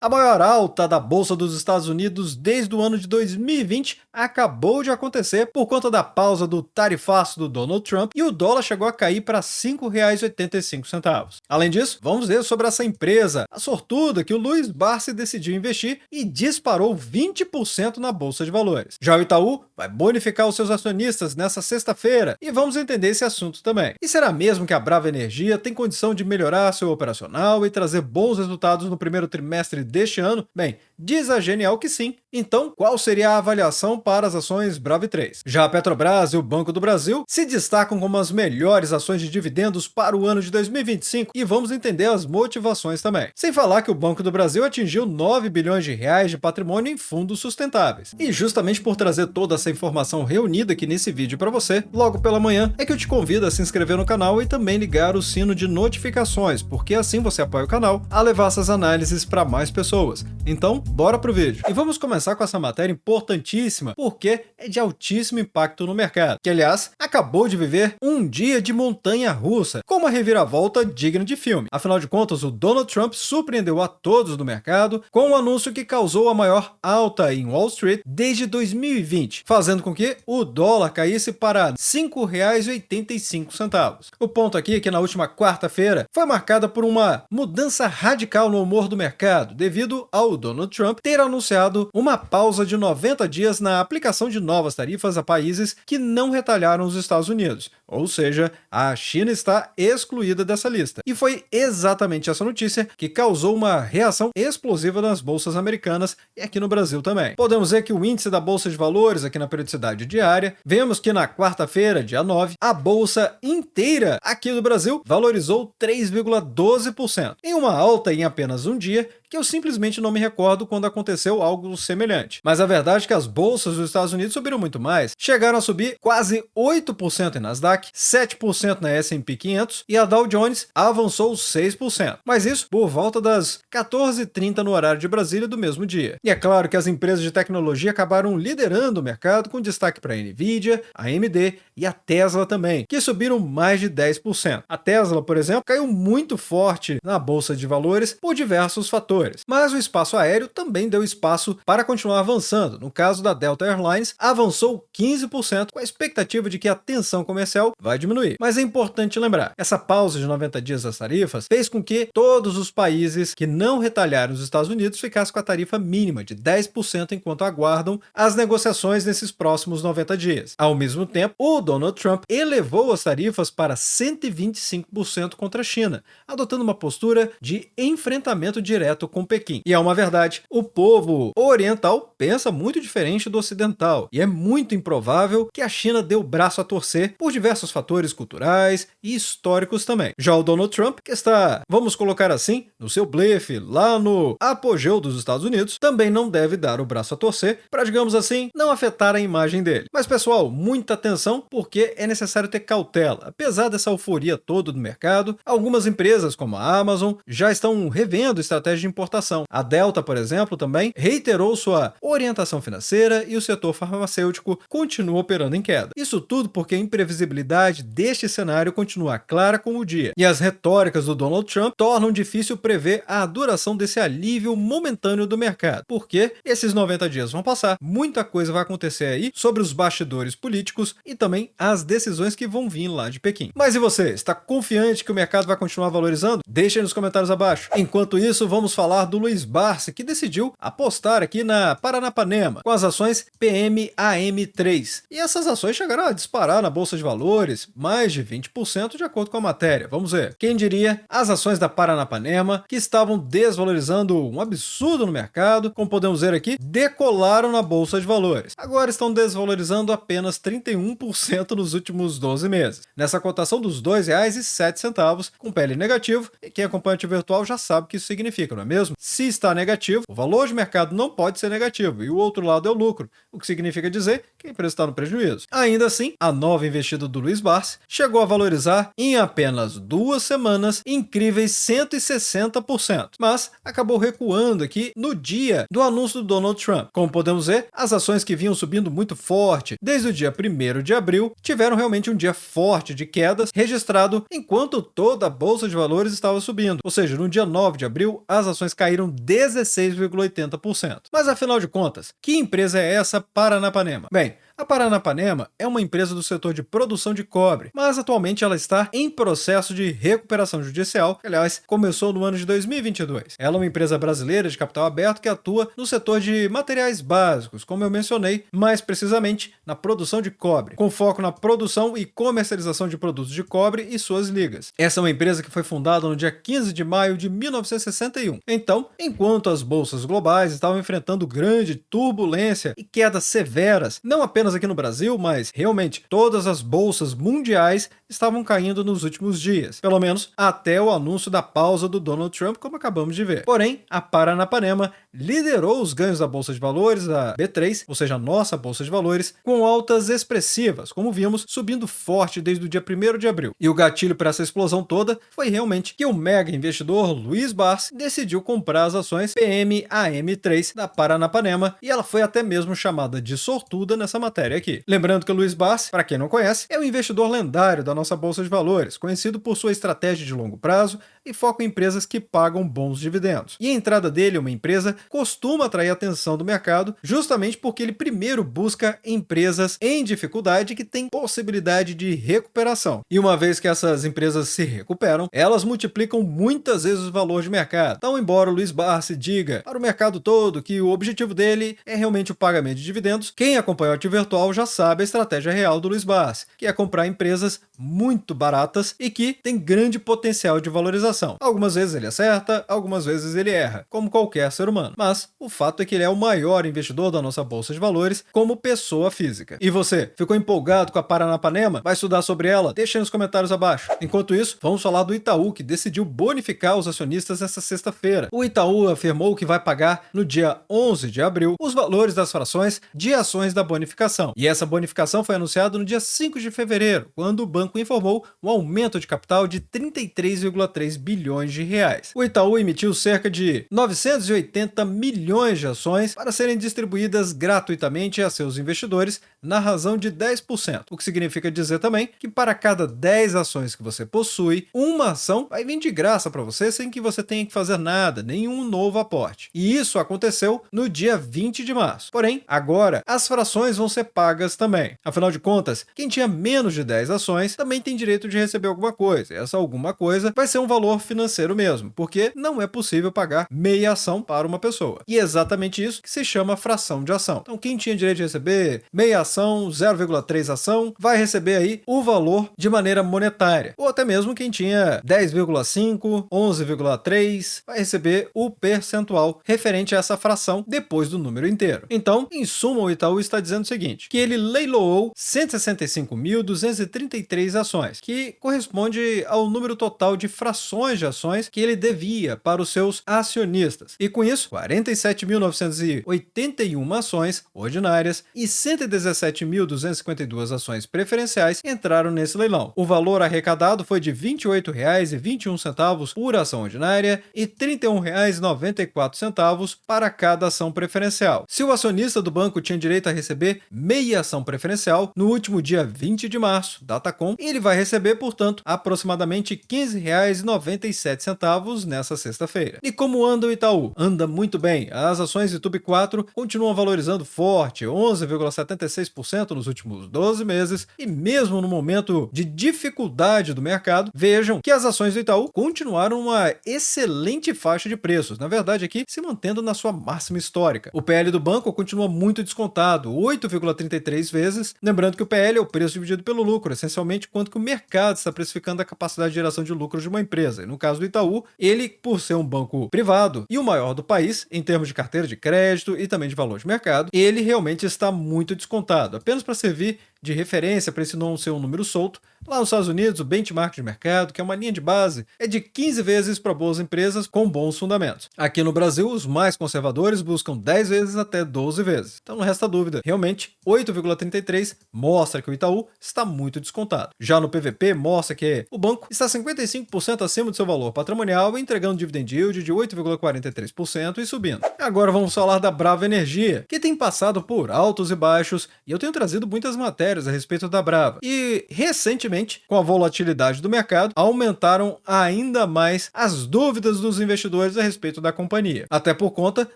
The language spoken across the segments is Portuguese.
A maior alta da Bolsa dos Estados Unidos desde o ano de 2020 acabou de acontecer por conta da pausa do tarifaço do Donald Trump e o dólar chegou a cair para R$ 5,85. Além disso, vamos ver sobre essa empresa, a sortuda que o Luiz Barsi decidiu investir e disparou 20% na Bolsa de Valores. Já o Itaú vai bonificar os seus acionistas nessa sexta-feira e vamos entender esse assunto também. E será mesmo que a Brava Energia tem condição de melhorar seu operacional e trazer bons resultados no primeiro trimestre deste ano? Bem, diz a Genial que sim. Então, qual seria a avaliação para as ações Brava3? Já a Petrobras e o Banco do Brasil se destacam como as melhores ações de dividendos para o ano de 2025 e vamos entender as motivações também. Sem falar que o Banco do Brasil atingiu 9 bilhões de reais de patrimônio em fundos sustentáveis. E justamente por trazer toda essa informação reunida aqui nesse vídeo para você, logo pela manhã, é que eu te convido a se inscrever no canal e também ligar o sino de notificações, porque assim você apoia o canal a levar essas análises para mais pessoas. Então, bora pro vídeo. E vamos começar com essa matéria importantíssima, porque é de altíssimo impacto no mercado, que aliás, acabou de viver um dia de montanha-russa, com uma reviravolta digna de filme. Afinal de contas, o Donald Trump surpreendeu a todos do mercado com um anúncio que causou a maior alta em Wall Street desde 2020, fazendo com que o dólar caísse para R$ 5,85. O ponto aqui é que na última quarta-feira foi marcada por uma mudança radical no humor do mercado, devido ao Donald Trump ter anunciado uma pausa de 90 dias na aplicação de novas tarifas a países que não retalharam os Estados Unidos. Ou seja, a China está excluída dessa lista. E foi exatamente essa notícia que causou uma reação explosiva nas bolsas americanas e aqui no Brasil também. Podemos ver que o índice da Bolsa de Valores aqui na periodicidade diária, vemos que na quarta-feira, dia 9, a bolsa inteira aqui do Brasil valorizou 3,12%, em uma alta em apenas um dia, que eu simplesmente não me recordo quando aconteceu algo semelhante. Mas a verdade é que as bolsas dos Estados Unidos subiram muito mais, chegaram a subir quase 8% em Nasdaq, 7% na S&P 500 e a Dow Jones avançou 6%. Mas isso por volta das 14h30 no horário de Brasília do mesmo dia. E é claro que as empresas de tecnologia acabaram liderando o mercado com destaque para a Nvidia, a AMD e a Tesla também, que subiram mais de 10%. A Tesla, por exemplo, caiu muito forte na Bolsa de Valores por diversos fatores. Mas o espaço aéreo também deu espaço para continuar avançando. No caso da Delta Airlines, avançou 15% com a expectativa de que a tensão comercial vai diminuir. Mas é importante lembrar, essa pausa de 90 dias das tarifas fez com que todos os países que não retalharam os Estados Unidos ficassem com a tarifa mínima de 10% enquanto aguardam as negociações nesses próximos 90 dias. Ao mesmo tempo, o Donald Trump elevou as tarifas para 125% contra a China, adotando uma postura de enfrentamento direto com Pequim. E é uma verdade, o povo oriental pensa muito diferente do ocidental, e é muito improvável que a China dê o braço a torcer por diversos fatores culturais e históricos também. Já o Donald Trump, que está, vamos colocar assim, no seu blefe, lá no apogeu dos Estados Unidos, também não deve dar o braço a torcer para, digamos assim, não afetar a imagem dele. Mas pessoal, muita atenção, porque é necessário ter cautela. Apesar dessa euforia toda do mercado, algumas empresas como a Amazon já estão revendo estratégias de importação. A Delta, por exemplo, também reiterou sua orientação financeira e o setor farmacêutico continua operando em queda. Isso tudo porque a imprevisibilidade deste cenário continua clara como o dia. E as retóricas do Donald Trump tornam difícil prever a duração desse alívio momentâneo do mercado. Porque esses 90 dias vão passar, muita coisa vai acontecer aí sobre os bastidores políticos e também as decisões que vão vir lá de Pequim. Mas e você? Está confiante que o mercado vai continuar valorizando? Deixe aí nos comentários abaixo. Enquanto isso, vamos falar do Luiz Barsi, que decidiu apostar aqui na Paranapanema com as ações PMAM3. E essas ações chegaram a disparar na Bolsa de Valores mais de 20% de acordo com a matéria. Vamos ver. Quem diria, as ações da Paranapanema, que estavam desvalorizando um absurdo no mercado, como podemos ver aqui, decolaram na Bolsa de Valores. Agora estão desvalorizando apenas 31% nos últimos 12 meses. Nessa cotação dos R$ 2,07, com PL negativo, e quem acompanha o ativo virtual já sabe o que isso significa, não é mesmo? Se está negativo, o valor de mercado não pode ser negativo, e o outro lado é o lucro, o que significa dizer que a empresa está no prejuízo. Ainda assim, a nova investida do do Luiz Barsi, chegou a valorizar em apenas 2 semanas incríveis 160%, mas acabou recuando aqui no dia do anúncio do Donald Trump. Como podemos ver, as ações que vinham subindo muito forte desde o dia 1º de abril tiveram realmente um dia forte de quedas registrado enquanto toda a bolsa de valores estava subindo, ou seja, no dia 9 de abril as ações caíram 16,80%. Mas afinal de contas, que empresa é essa Paranapanema? Bem, a Paranapanema é uma empresa do setor de produção de cobre, mas atualmente ela está em processo de recuperação judicial, que aliás começou no ano de 2022. Ela é uma empresa brasileira de capital aberto que atua no setor de materiais básicos, como eu mencionei, mais precisamente na produção de cobre, com foco na produção e comercialização de produtos de cobre e suas ligas. Essa é uma empresa que foi fundada no dia 15 de maio de 1961. Então, enquanto as bolsas globais estavam enfrentando grande turbulência e quedas severas, não apenas aqui no Brasil, mas realmente todas as bolsas mundiais estavam caindo nos últimos dias, pelo menos até o anúncio da pausa do Donald Trump, como acabamos de ver. Porém, a Paranapanema liderou os ganhos da Bolsa de Valores, a B3, ou seja, a nossa Bolsa de Valores, com altas expressivas, como vimos, subindo forte desde o dia 1º de abril. E o gatilho para essa explosão toda foi realmente que o mega investidor Luiz Barsi decidiu comprar as ações PMAM3 da Paranapanema e ela foi até mesmo chamada de sortuda nessa matéria aqui. Lembrando que o Luiz Barsi, para quem não conhece, é um investidor lendário da nossa Bolsa de Valores, conhecido por sua estratégia de longo prazo e foco em empresas que pagam bons dividendos. E a entrada dele em uma empresa costuma atrair a atenção do mercado justamente porque ele primeiro busca empresas em dificuldade que têm possibilidade de recuperação. E uma vez que essas empresas se recuperam, elas multiplicam muitas vezes o valor de mercado. Então, embora o Luiz Barsi diga para o mercado todo que o objetivo dele é realmente o pagamento de dividendos, quem acompanha o Ativo Virtual já sabe a estratégia real do Luiz Barsi, que é comprar empresas muito baratas e que têm grande potencial de valorização. Algumas vezes ele acerta, algumas vezes ele erra, como qualquer ser humano. Mas o fato é que ele é o maior investidor da nossa Bolsa de Valores como pessoa física. E você, ficou empolgado com a Paranapanema? Vai estudar sobre ela? Deixa aí nos comentários abaixo. Enquanto isso, vamos falar do Itaú, que decidiu bonificar os acionistas nesta sexta-feira. O Itaú afirmou que vai pagar no dia 11 de abril os valores das frações de ações da bonificação. E essa bonificação foi anunciada no dia 5 de fevereiro, quando o banco informou um aumento de capital de 33,3 bilhões de reais. O Itaú emitiu cerca de 980 milhões de ações para serem distribuídas gratuitamente a seus investidores na razão de 10%, o que significa dizer também que para cada 10 ações que você possui, uma ação vai vir de graça para você sem que você tenha que fazer nada, nenhum novo aporte. E isso aconteceu no dia 20 de março. Porém, agora as frações vão ser pagas também. Afinal de contas, quem tinha menos de 10 ações também tem direito de receber alguma coisa. E essa alguma coisa vai ser um valor financeiro mesmo, porque não é possível pagar meia ação para uma pessoa. E é exatamente isso que se chama fração de ação. Então, quem tinha direito de receber meia ação, 0,3 ação, vai receber aí o valor de maneira monetária. Ou até mesmo quem tinha 10,5, 11,3, vai receber o percentual referente a essa fração depois do número inteiro. Então, em suma, o Itaú está dizendo o seguinte, que ele leiloou 165.233 ações, que corresponde ao número total de frações de ações que ele devia para os seus acionistas. E com isso, 47.981 ações ordinárias e 117.252 ações preferenciais entraram nesse leilão. O valor arrecadado foi de R$ 28,21 por ação ordinária e R$ 31,94 para cada ação preferencial. Se o acionista do banco tinha direito a receber meia ação preferencial no último dia 20 de março, datacom, ele vai receber, portanto, aproximadamente R$ 15,97 nessa sexta-feira. E como anda o Itaú? Anda muito bem. As ações de Tube4 continuam valorizando forte, 11,76% nos últimos 12 meses, e mesmo no momento de dificuldade do mercado, vejam que as ações do Itaú continuaram uma excelente faixa de preços, na verdade aqui se mantendo na sua máxima histórica. O PL do banco continua muito descontado, 8,33 vezes, lembrando que o PL é o preço dividido pelo lucro, essencialmente quanto que o mercado está precificando a capacidade de geração de lucro de uma empresa. empresa. E no caso do Itaú, ele, por ser um banco privado e o maior do país, em termos de carteira de crédito e também de valor de mercado, ele realmente está muito descontado, apenas para servir de referência para esse não ser um número solto. Lá nos Estados Unidos, o benchmark de mercado, que é uma linha de base, é de 15 vezes para boas empresas com bons fundamentos. Aqui no Brasil, os mais conservadores buscam 10 vezes até 12 vezes. Então não resta dúvida, realmente 8,33 mostra que o Itaú está muito descontado. Já no PVP mostra que o banco está 55% acima do seu valor patrimonial, entregando dividend yield de 8,43% e subindo. Agora vamos falar da Brava Energia, que tem passado por altos e baixos, e eu tenho trazido muitas matérias a respeito da Brava. E recentemente, com a volatilidade do mercado, aumentaram ainda mais as dúvidas dos investidores a respeito da companhia, até por conta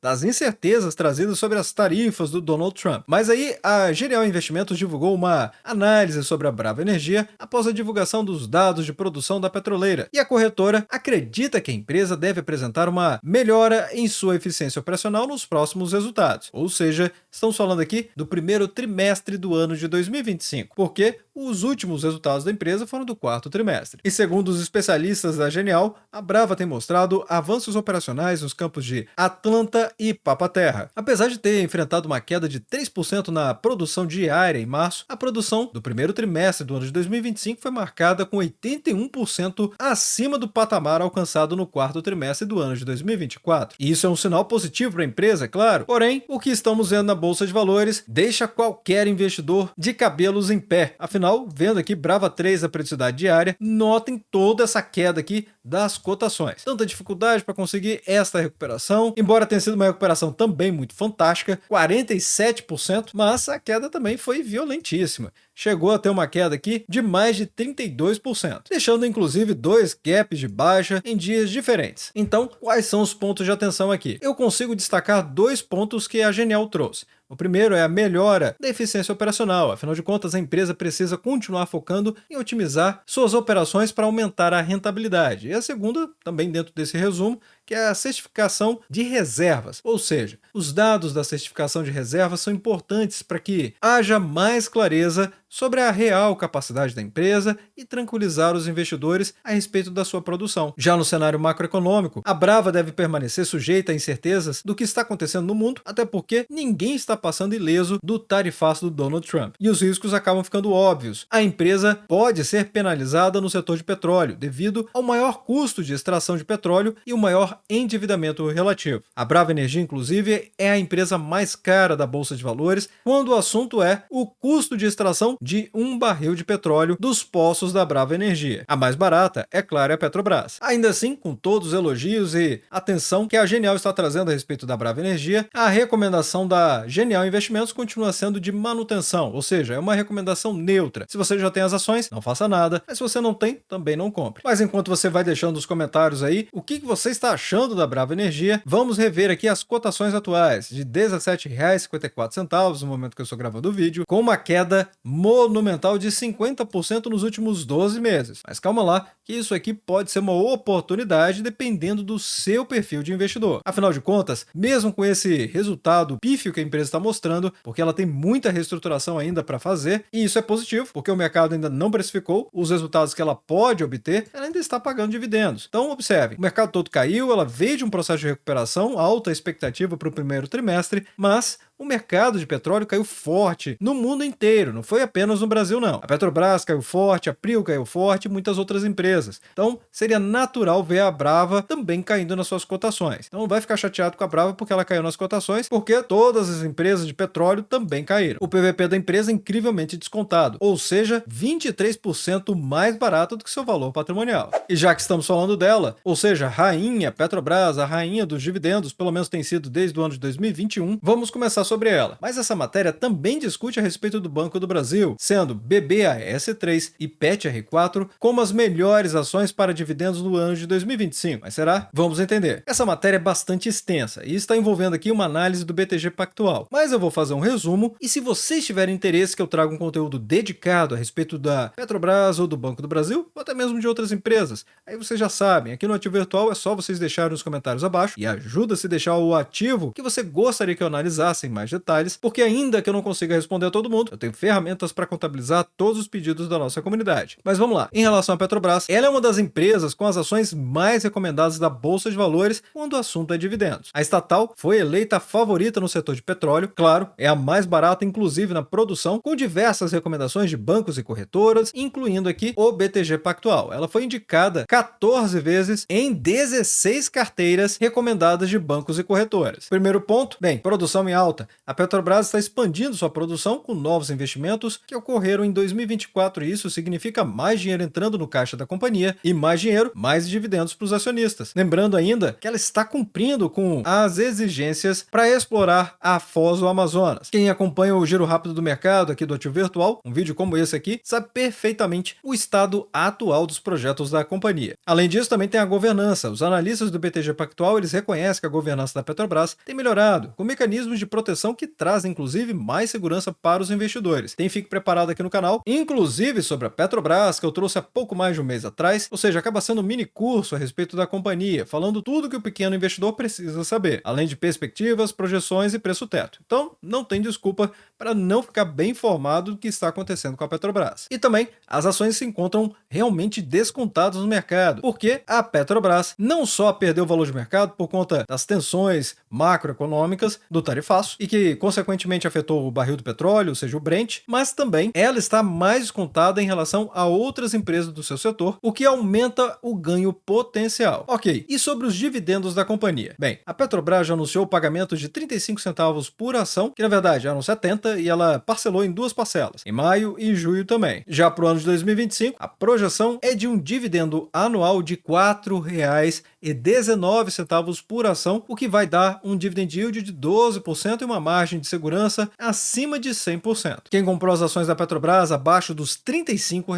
das incertezas trazidas sobre as tarifas do Donald Trump. Mas aí a Genial Investimentos divulgou uma análise sobre a Brava Energia após a divulgação dos dados de produção da petroleira, e a corretora acredita que a empresa deve apresentar uma melhora em sua eficiência operacional nos próximos resultados. Ou seja, estamos falando aqui do primeiro trimestre do ano de 2025, porque os últimos resultados da empresa foram do quarto trimestre. E segundo os especialistas da Genial, a Brava tem mostrado avanços operacionais nos campos de Atlanta e Papa-Terra. Apesar de ter enfrentado uma queda de 3% na produção diária em março, a produção do primeiro trimestre do ano de 2025 foi marcada com 81% acima do patamar alcançado no quarto trimestre do ano de 2024. E isso é um sinal positivo para a empresa, é claro. Porém, o que estamos vendo na Bolsa de Valores deixa qualquer investidor de cabelos em pé. Afinal, vendo aqui Brava 3 a periodicidade diária, notem toda essa queda aqui das cotações. Tanta dificuldade para conseguir esta recuperação, embora tenha sido uma recuperação também muito fantástica, 47%, mas a queda também foi violentíssima. Chegou a ter uma queda aqui de mais de 32%, deixando inclusive dois gaps de baixa em dias diferentes. Então, quais são os pontos de atenção aqui? Eu consigo destacar dois pontos que a Genial trouxe. O primeiro é a melhora da eficiência operacional. Afinal de contas, a empresa precisa continuar focando em otimizar suas operações para aumentar a rentabilidade. E a segunda, também dentro desse resumo, que é a certificação de reservas. Ou seja, os dados da certificação de reservas são importantes para que haja mais clareza sobre a real capacidade da empresa e tranquilizar os investidores a respeito da sua produção. Já no cenário macroeconômico, a Brava deve permanecer sujeita a incertezas do que está acontecendo no mundo, até porque ninguém está passando ileso do tarifaço do Donald Trump. E os riscos acabam ficando óbvios. A empresa pode ser penalizada no setor de petróleo, devido ao maior custo de extração de petróleo e o maior endividamento relativo. A Brava Energia, inclusive, é a empresa mais cara da Bolsa de Valores quando o assunto é o custo de extração de um barril de petróleo dos poços da Brava Energia. A mais barata, é claro, é a Petrobras. Ainda assim, com todos os elogios e atenção que a Genial está trazendo a respeito da Brava Energia, a recomendação da Genial Investimentos continua sendo de manutenção, ou seja, é uma recomendação neutra. Se você já tem as ações, não faça nada, mas se você não tem, também não compre. Mas enquanto você vai deixando os comentários aí, o que você está achando da Brava Energia, vamos rever aqui as cotações atuais, de R$ 17,54 no momento que eu estou gravando o vídeo, com uma queda monumental de 50% nos últimos 12 meses. Mas calma lá, que isso aqui pode ser uma oportunidade dependendo do seu perfil de investidor. Afinal de contas, mesmo com esse resultado pífio que a empresa está mostrando, porque ela tem muita reestruturação ainda para fazer, e isso é positivo, porque o mercado ainda não precificou os resultados que ela pode obter, ela ainda está pagando dividendos. Então observe, o mercado todo caiu, ela veio de um processo de recuperação, alta expectativa para o primeiro trimestre, mas o mercado de petróleo caiu forte no mundo inteiro, não foi apenas no Brasil não. A Petrobras caiu forte, a Prio caiu forte e muitas outras empresas. Então seria natural ver a Brava também caindo nas suas cotações. Então não vai ficar chateado com a Brava porque ela caiu nas cotações, porque todas as empresas de petróleo também caíram. O PVP da empresa é incrivelmente descontado, ou seja, 23% mais barato do que seu valor patrimonial. E já que estamos falando dela, ou seja, a rainha Petrobras, a rainha dos dividendos, pelo menos tem sido desde o ano de 2021, vamos começar sobre ela. Mas essa matéria também discute a respeito do Banco do Brasil, sendo BBAS3 e PETR4 como as melhores ações para dividendos no ano de 2025. Mas será? Vamos entender. Essa matéria é bastante extensa e está envolvendo aqui uma análise do BTG Pactual. Mas eu vou fazer um resumo e se vocês tiverem interesse que eu traga um conteúdo dedicado a respeito da Petrobras ou do Banco do Brasil, ou até mesmo de outras empresas, aí vocês já sabem, aqui no Ativo Virtual é só vocês deixarem nos comentários abaixo e ajuda-se a deixar o ativo que você gostaria que eu analisasse em mais detalhes, porque ainda que eu não consiga responder a todo mundo, eu tenho ferramentas para contabilizar todos os pedidos da nossa comunidade. Mas vamos lá. Em relação à Petrobras, ela é uma das empresas com as ações mais recomendadas da Bolsa de Valores quando o assunto é dividendos. A estatal foi eleita a favorita no setor de petróleo, claro, é a mais barata inclusive na produção, com diversas recomendações de bancos e corretoras, incluindo aqui o BTG Pactual. Ela foi indicada 14 vezes em 16 carteiras recomendadas de bancos e corretoras. Primeiro ponto, bem, produção em alta. A Petrobras está expandindo sua produção com novos investimentos que ocorreram em 2024 e isso significa mais dinheiro entrando no caixa da companhia e mais dinheiro, mais dividendos para os acionistas. Lembrando ainda que ela está cumprindo com as exigências para explorar a Foz do Amazonas. Quem acompanha o giro rápido do mercado aqui do Ativo Virtual, um vídeo como esse aqui, sabe perfeitamente o estado atual dos projetos da companhia. Além disso, também tem a governança. Os analistas do BTG Pactual, eles reconhecem que a governança da Petrobras tem melhorado, com mecanismos de proteção que trazem, inclusive, mais segurança para os investidores. Tem Fique Preparado aqui no canal, inclusive sobre a Petrobras, que eu trouxe há pouco mais de um mês atrás, ou seja, acaba sendo um mini curso a respeito da companhia, falando tudo que o pequeno investidor precisa saber, além de perspectivas, projeções e preço-teto. Então, não tem desculpa para não ficar bem informado do que está acontecendo com a Petrobras. E também, as ações se encontram realmente descontadas no mercado, porque a Petrobras não só perdeu o valor de mercado por conta das tensões macroeconômicas do tarifaço, e que consequentemente afetou o barril do petróleo, ou seja, o Brent, mas também ela está mais descontada em relação a outras empresas do seu setor, o que aumenta o ganho potencial. Ok, e sobre os dividendos da companhia? Bem, a Petrobras já anunciou o pagamento de 35 centavos por ação, que na verdade eram 70 e ela parcelou em duas parcelas, em maio e julho também. Já para o ano de 2025, a projeção é de um dividendo anual de R$ 4,19 por ação, o que vai dar um dividend yield de 12% e uma margem de segurança acima de 100%. Quem comprou as ações da Petrobras abaixo dos R$ 35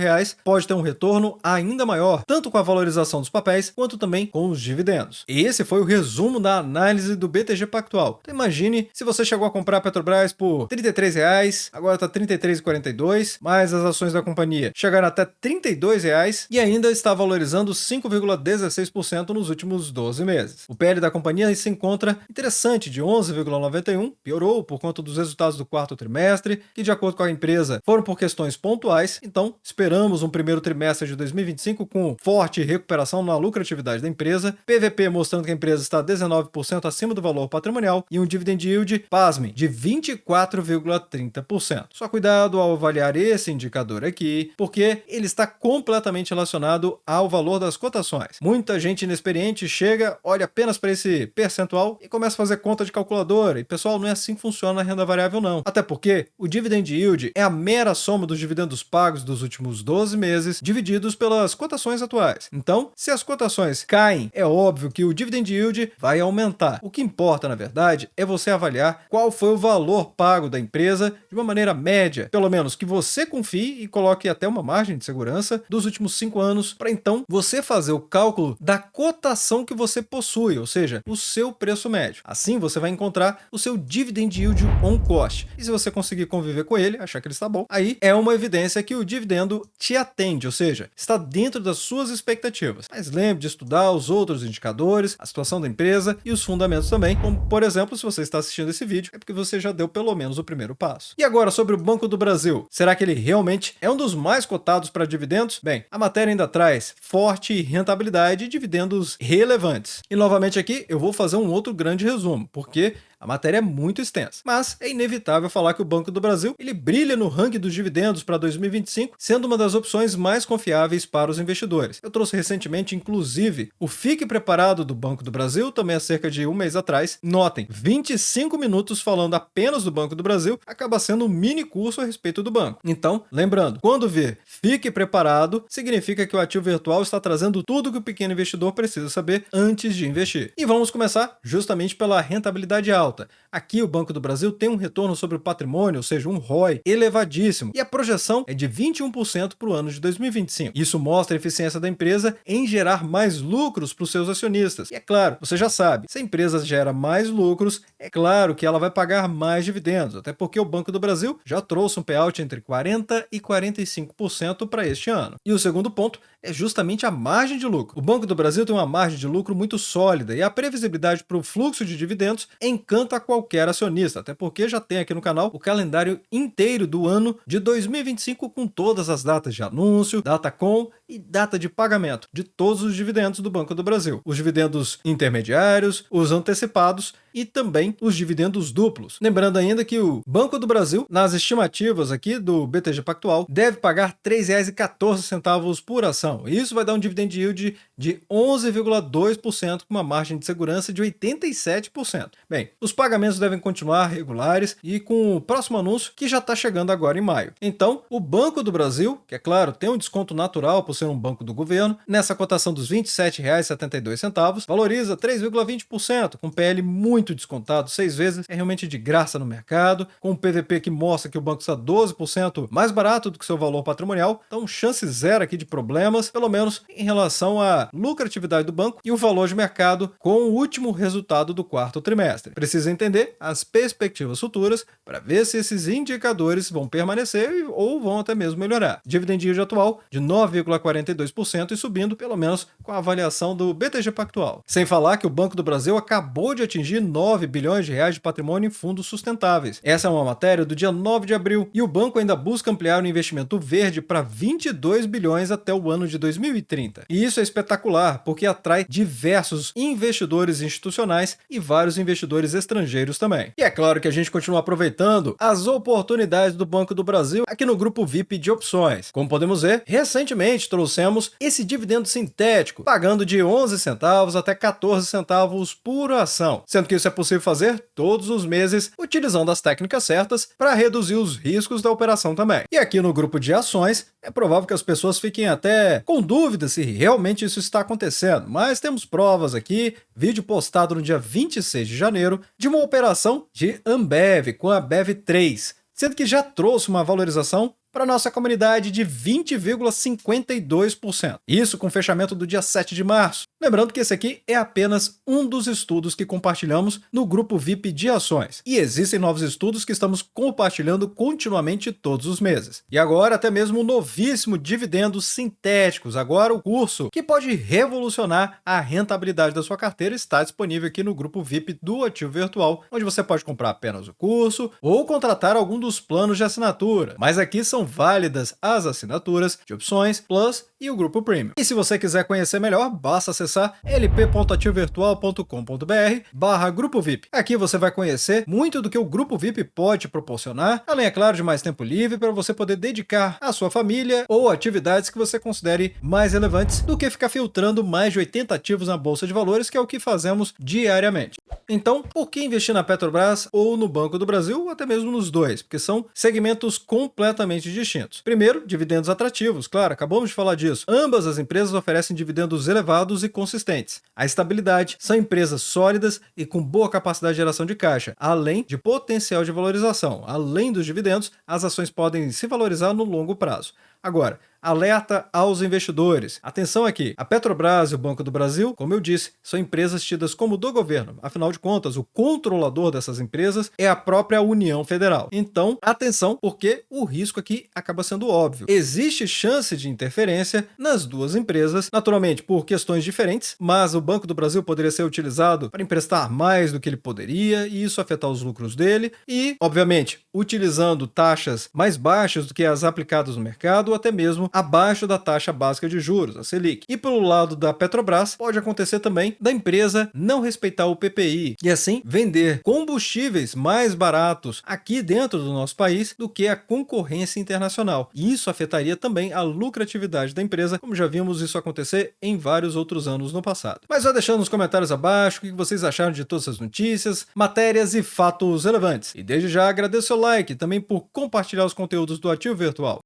pode ter um retorno ainda maior, tanto com a valorização dos papéis, quanto também com os dividendos. Esse foi o resumo da análise do BTG Pactual. Então imagine se você chegou a comprar a Petrobras por R$ 33, agora está R$ 33,42, mas as ações da companhia chegaram até R$ 32 e ainda está valorizando 5,16% nos últimos 12 meses. O PL da companhia se encontra interessante, de 11,91, piorou por conta dos resultados do quarto trimestre, que de acordo com a empresa foram por questões pontuais, então esperamos um primeiro trimestre de 2025 com forte recuperação na lucratividade da empresa, PVP mostrando que a empresa está 19% acima do valor patrimonial e um dividend yield, pasme, de 24,30%. Só cuidado ao avaliar esse indicador aqui, porque ele está completamente relacionado ao valor das cotações. Muita gente inexperiente chega, olha apenas para esse percentual e começa a fazer conta de calculadora, e pessoal, não é assim que funciona a renda variável não. Até porque o dividend yield é a mera soma dos dividendos pagos dos últimos 12 meses divididos pelas cotações atuais. Então, se as cotações caem, é óbvio que o dividend yield vai aumentar. O que importa, na verdade, é você avaliar qual foi o valor pago da empresa de uma maneira média, pelo menos que você confie e coloque até uma margem de segurança dos últimos 5 anos, para então você fazer o cálculo da cotação que você possui, ou seja, o seu preço médio. Assim você vai encontrar o seu dividend yield on cost. E se você conseguir conviver com ele, achar que ele está bom, aí é uma evidência que o dividendo te atende, ou seja, está dentro das suas expectativas. Mas lembre de estudar os outros indicadores, a situação da empresa e os fundamentos também, como por exemplo, se você está assistindo esse vídeo, é porque você já deu pelo menos o primeiro passo. E agora sobre o Banco do Brasil, será que ele realmente é um dos mais cotados para dividendos? Bem, a matéria ainda traz forte rentabilidade e dividendos relevantes. E novamente aqui eu vou fazer um outro grande resumo, porque a matéria é muito extensa, mas é inevitável falar que o Banco do Brasil ele brilha no ranking dos dividendos para 2025, sendo uma das opções mais confiáveis para os investidores. Eu trouxe recentemente, inclusive, o Fique Preparado do Banco do Brasil, também há cerca de um mês atrás. Notem, 25 minutos falando apenas do Banco do Brasil acaba sendo um mini curso a respeito do banco. Então, lembrando, quando ver Fique Preparado, significa que o ativo virtual está trazendo tudo que o pequeno investidor precisa saber antes de investir. E vamos começar justamente pela rentabilidade alta. Aqui o Banco do Brasil tem um retorno sobre o patrimônio, ou seja, um ROI elevadíssimo, e a projeção é de 21% para o ano de 2025. Isso mostra a eficiência da empresa em gerar mais lucros para os seus acionistas. E é claro, você já sabe, se a empresa gera mais lucros, é claro que ela vai pagar mais dividendos, até porque o Banco do Brasil já trouxe um payout entre 40% e 45% para este ano. E o segundo ponto é justamente a margem de lucro. O Banco do Brasil tem uma margem de lucro muito sólida e a previsibilidade para o fluxo de dividendos encanta qualquer acionista, até porque já tem aqui no canal o calendário inteiro do ano de 2025 com todas as datas de anúncio, data com e data de pagamento de todos os dividendos do Banco do Brasil. Os dividendos intermediários, os antecipados e também os dividendos duplos. Lembrando ainda que o Banco do Brasil, nas estimativas aqui do BTG Pactual, deve pagar R$ 3,14 por ação. Isso vai dar um dividend yield de 11,2% com uma margem de segurança de 87%. Bem, os pagamentos devem continuar regulares e com o próximo anúncio que já está chegando agora em maio. Então, o Banco do Brasil, que é claro, tem um desconto natural por ser um banco do governo, nessa cotação dos R$ 27,72, valoriza 3,20%, com PL muito descontado, 6 vezes, é realmente de graça no mercado, com um PVP que mostra que o banco está 12% mais barato do que seu valor patrimonial, então chance zero aqui de problemas, pelo menos em relação à lucratividade do banco e o valor de mercado com o último resultado do quarto trimestre. Precisa entender as perspectivas futuras para ver se esses indicadores vão permanecer ou vão até mesmo melhorar. Dividend yield atual de 9,42% e subindo pelo menos com a avaliação do BTG Pactual. Sem falar que o Banco do Brasil acabou de atingir 9 bilhões de reais de patrimônio em fundos sustentáveis. Essa é uma matéria do dia 9 de abril e o banco ainda busca ampliar o investimento verde para 22 bilhões até o ano de 2030. E isso é espetacular porque atrai diversos investidores institucionais e vários investidores estrangeiros também. E é claro que a gente continua aproveitando as oportunidades do Banco do Brasil aqui no grupo VIP de opções. Como podemos ver, recentemente trouxemos esse dividendo sintético, pagando de 11 centavos até 14 centavos por ação, sendo que isso é possível fazer todos os meses utilizando as técnicas certas para reduzir os riscos da operação também. E aqui no grupo de ações, é provável que as pessoas fiquem até com dúvidas se realmente isso está acontecendo, mas temos provas aqui, vídeo postado no dia 26 de janeiro, de uma operação de Ambev com a BEV3, sendo que já trouxe uma valorização para nossa comunidade de 20,52%. Isso com o fechamento do dia 7 de março. Lembrando que esse aqui é apenas um dos estudos que compartilhamos no grupo VIP de ações. E existem novos estudos que estamos compartilhando continuamente todos os meses. E agora até mesmo um novíssimo dividendos sintéticos. Agora o curso que pode revolucionar a rentabilidade da sua carteira está disponível aqui no grupo VIP do Ativo Virtual, onde você pode comprar apenas o curso ou contratar algum dos planos de assinatura. Mas aqui são válidas as assinaturas de opções, Plus e o grupo Premium. E se você quiser conhecer melhor, basta acessar lp.ativovirtual.com.br/grupo VIP. Aqui você vai conhecer muito do que o grupo VIP pode proporcionar, além, é claro, de mais tempo livre para você poder dedicar à sua família ou atividades que você considere mais relevantes do que ficar filtrando mais de 80 ativos na Bolsa de Valores, que é o que fazemos diariamente. Então, por que investir na Petrobras ou no Banco do Brasil, ou até mesmo nos dois? Porque são segmentos completamente distintos. Primeiro, dividendos atrativos, claro, acabamos de falar disso. Ambas as empresas oferecem dividendos elevados e consistentes. A estabilidade, são empresas sólidas e com boa capacidade de geração de caixa, além de potencial de valorização. Além dos dividendos, as ações podem se valorizar no longo prazo. Agora, alerta aos investidores. Atenção aqui, a Petrobras e o Banco do Brasil, como eu disse, são empresas tidas como do governo. Afinal de contas, o controlador dessas empresas é a própria União Federal. Então, atenção, porque o risco aqui acaba sendo óbvio. Existe chance de interferência nas duas empresas, naturalmente por questões diferentes, mas o Banco do Brasil poderia ser utilizado para emprestar mais do que ele poderia e isso afetar os lucros dele e, obviamente, utilizando taxas mais baixas do que as aplicadas no mercado ou até mesmo abaixo da taxa básica de juros, a Selic. E pelo lado da Petrobras, pode acontecer também da empresa não respeitar o PPI e assim vender combustíveis mais baratos aqui dentro do nosso país do que a concorrência internacional. E isso afetaria também a lucratividade da empresa, como já vimos isso acontecer em vários outros anos no passado. Mas vai deixando nos comentários abaixo o que vocês acharam de todas essas notícias, matérias e fatos relevantes. E desde já agradeço o like e também por compartilhar os conteúdos do Ativo Virtual.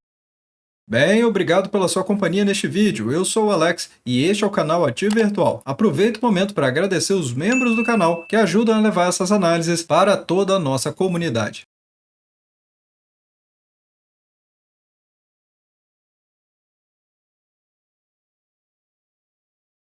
Bem, obrigado pela sua companhia neste vídeo. Eu sou o Alex e este é o canal Ativo Virtual. Aproveito o momento para agradecer os membros do canal que ajudam a levar essas análises para toda a nossa comunidade.